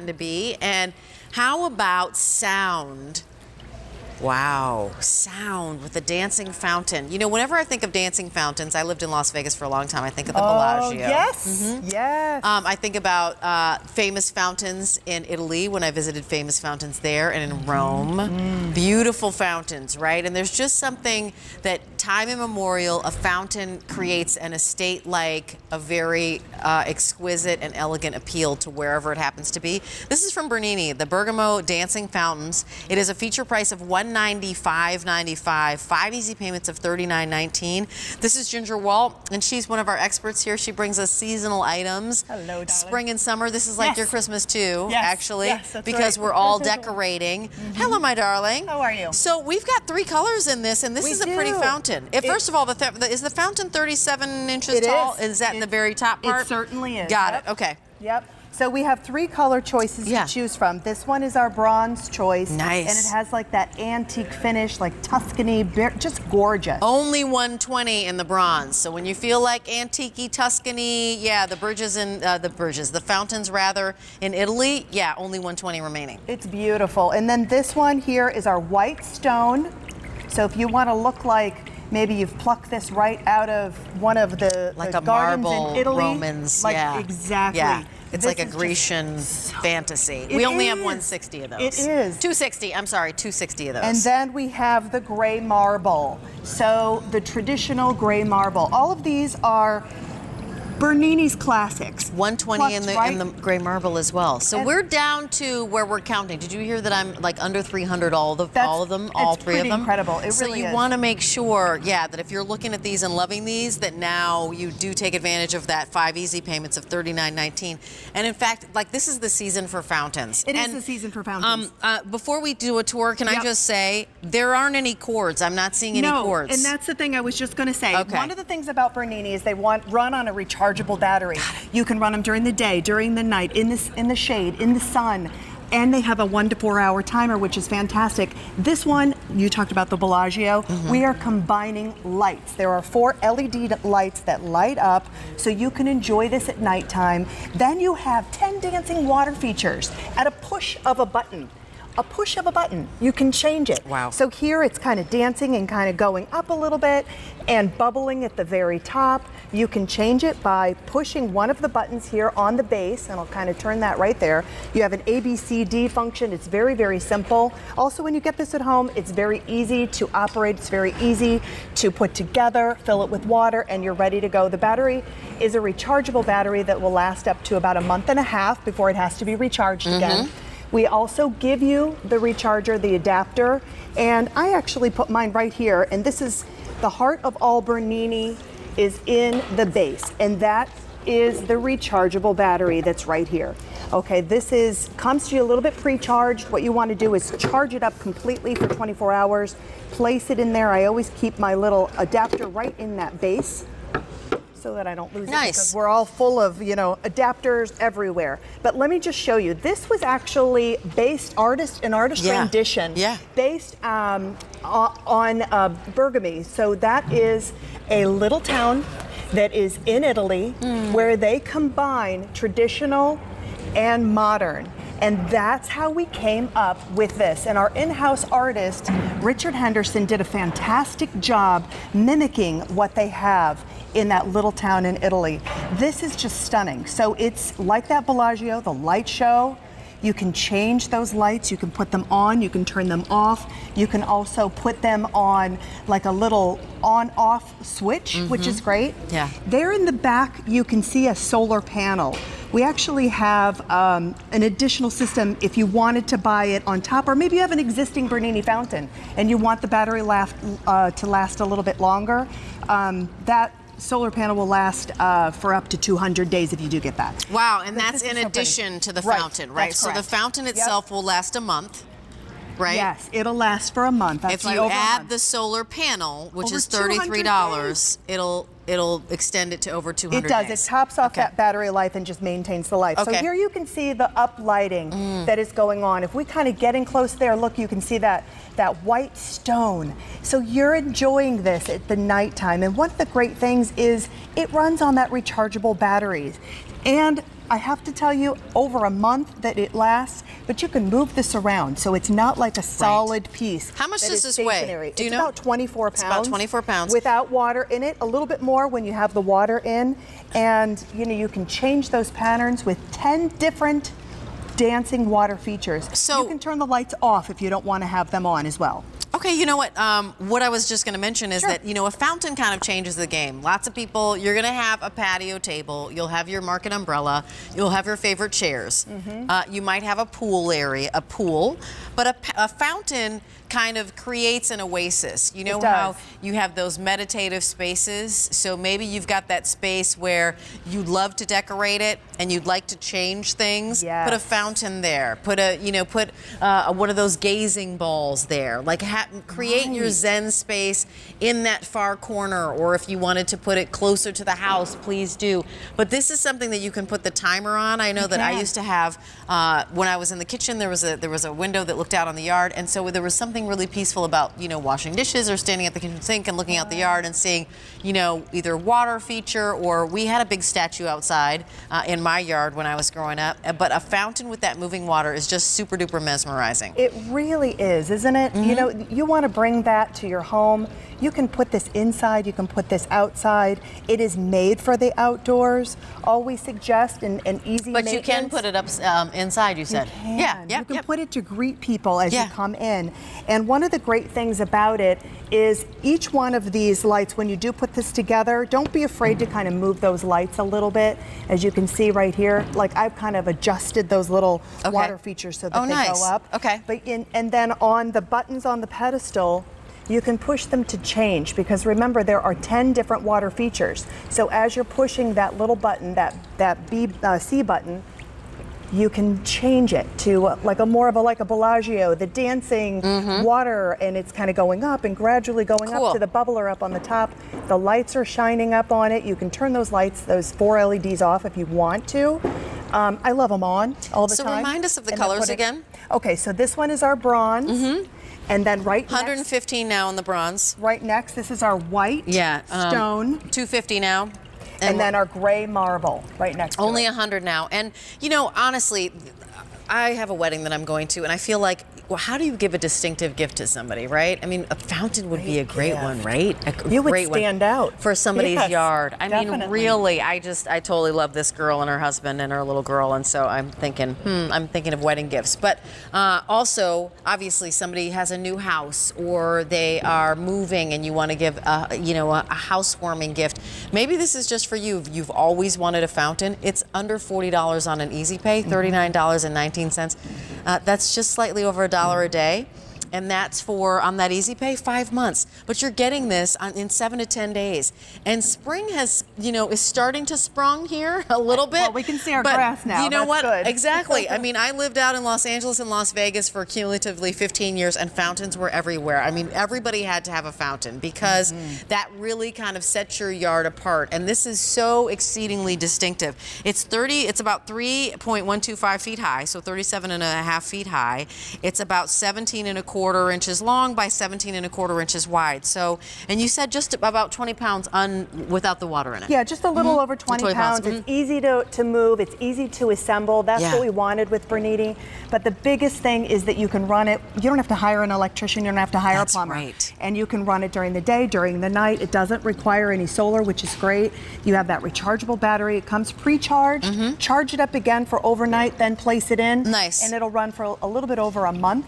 happen to be. And how about sound? Wow, sound with the dancing fountain. You know, whenever I think of dancing fountains, I lived in Las Vegas for a long time. I think of the Bellagio. Yes, yes. I think about famous fountains in Italy when I visited famous fountains there, and in Rome. Beautiful fountains, right? And there's just something that time immemorial, a fountain creates an estate like a very exquisite and elegant appeal to wherever it happens to be. This is from Bernini, the Bergamo Dancing Fountains. It is a feature price of $195.95, 5 easy payments of $39.19. This is Ginger Walt, and she's one of our experts here. She brings us seasonal items. Hello, darling. Spring and summer. This is like your Christmas too, actually, that's because right. we're all decorating. Hello, my darling. How are you? So we've got 3 colors in this, and this is a pretty fountain. First of all, is the fountain 37 inches tall? Is that in the very top part? It certainly is. Got it. Okay. Yep. So we have 3 color choices to choose from. This one is our bronze choice. Nice. And it has like that antique finish, like Tuscany, just gorgeous. Only 120 in the bronze. So when you feel like antique-y Tuscany, the the fountains rather in Italy, only 120 remaining. It's beautiful. And then this one here is our white stone. So if you want to look like maybe you've plucked this right out of one of the gardens marble in Italy. Romans, exactly. Yeah. It's like a Grecian fantasy. We only have 160 of those. It is. 260, I'm sorry, 260 of those. And then we have the gray marble. So the traditional gray marble. All of these are Bernini's classics. 120 in the gray marble as well. So we're down to where we're counting. Did you hear that I'm like under 300 all of them, all 3 of them? It's pretty incredible. It really is. So you want to make sure, that if you're looking at these and loving these, that now you do take advantage of that 5 easy payments of $39.19. And in fact, like this is the season for fountains. It is the season for fountains. Before we do a tour, can I just say there aren't any cords? I'm not seeing any cords. And that's the thing I was just going to say. Okay. One of the things about Bernini is they run on a rechargeable battery. You can run them during the day, during the night, in the shade, in the sun. And they have a 1 to 4 hour timer, which is fantastic. This one, you talked about the Bellagio. We are combining lights. There are 4 LED lights that light up, so you can enjoy this at nighttime. Then you have 10 dancing water features at a push of a button. A push of a button, you can change it. Wow. So here it's kind of dancing and kind of going up a little bit and bubbling at the very top. You can change it by pushing one of the buttons here on the base, and I'll kind of turn that right there. You have an ABCD function. It's very, very simple. Also, when you get this at home, it's very easy to operate. It's very easy to put together, fill it with water, and you're ready to go. The battery is a rechargeable battery that will last up to about a month and a half before it has to be recharged again. We also give you the recharger, the adapter, and I actually put mine right here, and this is the heart of all Bernini is in the base, and that is the rechargeable battery that's right here. Okay, this comes to you a little bit pre-charged. What you want to do is charge it up completely for 24 hours, place it in there. I always keep my little adapter right in that base so that I don't lose it, because we're all full of, adapters everywhere. But let me just show you. This was actually an artist rendition, based on Bergamo. So that is a little town that is in Italy where they combine traditional and modern. And that's how we came up with this. And our in-house artist, Richard Henderson, did a fantastic job mimicking what they have in that little town in Italy. This is just stunning. So it's like that Bellagio, the light show. You can change those lights. You can put them on. You can turn them off. You can also put them on like a little on-off switch, which is great. Yeah. There in the back, you can see a solar panel. We actually have an additional system if you wanted to buy it on top, or maybe you have an existing Bernini fountain and you want the battery to last a little bit longer. That solar panel will last for up to 200 days if you do get that. Wow, and that's in addition to the fountain, right? That's so the correct. fountain itself will last a month, right? Yes, it'll last for a month. That's if you add the solar panel, which is $33, it'll extend it to over 200 It does. days. It tops off that battery life and just maintains the life. So here you can see the uplighting that is going on. If we kind of get in close there, look, you can see that white stone. So you're enjoying this at the nighttime. And one of the great things is it runs on that rechargeable batteries. And I have to tell you, over a month that it lasts, but you can move this around, so it's not like a solid piece. How much that does is this weigh? stationary. Do you it's know? about 24 pounds. It's about 24 pounds. Without water in it, a little bit more when you have the water in. And you know, you can change those patterns with 10 different dancing water features. So you can turn the lights off if you don't want to have them on as well. Okay, you know what I was just going to mention is that, you know, a fountain kind of changes the game. Lots of people, you're going to have a patio table, you'll have your market umbrella, you'll have your favorite chairs. You might have a pool area, but a fountain kind of creates an oasis. You know how you have those meditative spaces? So maybe you've got that space where you'd love to decorate it and you'd like to change things. Yes. Put a fountain there. Put one of those gazing balls there. Like create your Zen space in that far corner, or if you wanted to put it closer to the house, please do. But this is something that you can put the timer on. I know that I used to have when I was in the kitchen, there was a window that looked out on the yard, and so there was something really peaceful about, you know, washing dishes or standing at the kitchen sink and looking out the yard and seeing, you know, either water feature, or we had a big statue outside in my yard when I was growing up. But a fountain with that moving water is just super duper mesmerizing. It really is, isn't it? You know, you want to bring that to your home. You can put this inside, you can put this outside. It is made for the outdoors. All we suggest an easy But you can put it up inside, you said. You can. Yeah, you can put it to greet people as you Yeah. come in. And one of the great things about it is each one of these lights, when you do put this together, don't be afraid to kind of move those lights a little bit. As you can see right here, like I've kind of adjusted those little water features so that they go up. Okay. But and then on the buttons on the pedestal, you can push them to change, because remember, there are 10 different water features. So as you're pushing that little button, that C button, you can change it to like a more of a Bellagio, the dancing water, and it's kind of going up and gradually going up to the bubbler up on the top. The lights are shining up on it. You can turn those lights, those 4 LEDs off if you want to. I love them on all the time. So remind us of the colors again. Okay, so this one is our bronze. And then right 115 now in the bronze. Right next, this is our white stone. 250 now. And then our gray marble right next to it. Only 100 now. And, you know, honestly, I have a wedding that I'm going to, and I feel like, well, how do you give a distinctive gift to somebody, right? I mean, a fountain would be a great one, right? You would stand out. For somebody's yard. I mean, definitely. really, I totally love this girl and her husband and her little girl, and so I'm thinking of wedding gifts. But also, obviously, somebody has a new house, or they are moving and you want to give, a housewarming gift. Maybe this is just for you. You've always wanted a fountain. It's under $40 on an easy pay, $39.19. That's just slightly over $1 a day, and that's for, on that easy pay, 5 months. But you're getting this in 7 to 10 days. And spring has, is starting to sprung here a little bit. Well, we can see our grass now. You know That's what? good. Exactly. I mean, I lived out in Los Angeles and Las Vegas for cumulatively 15 years, and fountains were everywhere. I mean, everybody had to have a fountain, because that really kind of sets your yard apart. And this is so exceedingly distinctive. It's about 3.125 feet high, so 37.5 feet high. It's about 17.25 inches long by 17.25 inches wide. So, and you said just about 20 pounds without the water in it. Yeah, just a little over 20 pounds. It's easy to move. It's easy to assemble. That's what we wanted with Bernini. But the biggest thing is that you can run it. You don't have to hire an electrician. You don't have to hire a plumber. Right. And you can run it during the day, during the night. It doesn't require any solar, which is great. You have that rechargeable battery. It comes pre-charged. Charge it up again for overnight, then place it in. Nice. And it'll run for a little bit over a month.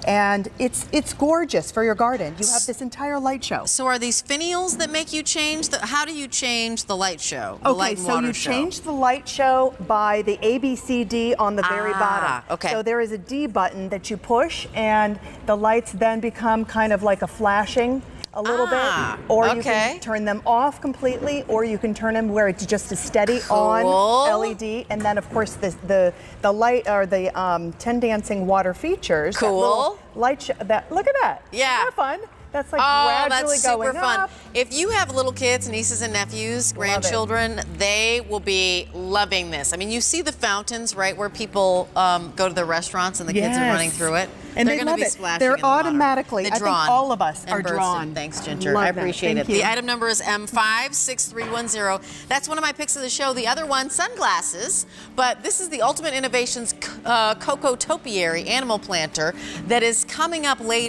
And it's gorgeous for your garden. You have this entire light show. So are these finials that make you change how do you change the light show? The light and so water you show? change the light show by the ABCD on the very bottom. Okay. So there is a D button that you push, and the lights then become kind of like a flashing a little bit, or you can turn them off completely, or you can turn them where it's just a steady on LED, and then of course the light, or the 10 dancing water features. Cool. Light look at that. Yeah. Isn't that fun? That's like Oh, gradually that's super going fun. up. If you have little kids, nieces and nephews, grandchildren, they will be loving this. I mean, you see the fountains, right, where people go to the restaurants and the kids are running through it. And they're they gonna love be it. splashing They're in the water. automatically, They're I think drawn all of us and are bursting. drawn. Thanks, Ginger. Love I that. appreciate Thank it. you. The item number is M56310. That's one of my picks of the show. The other one, sunglasses. But this is the Ultimate Innovations Coco Topiary animal planter that is coming up later.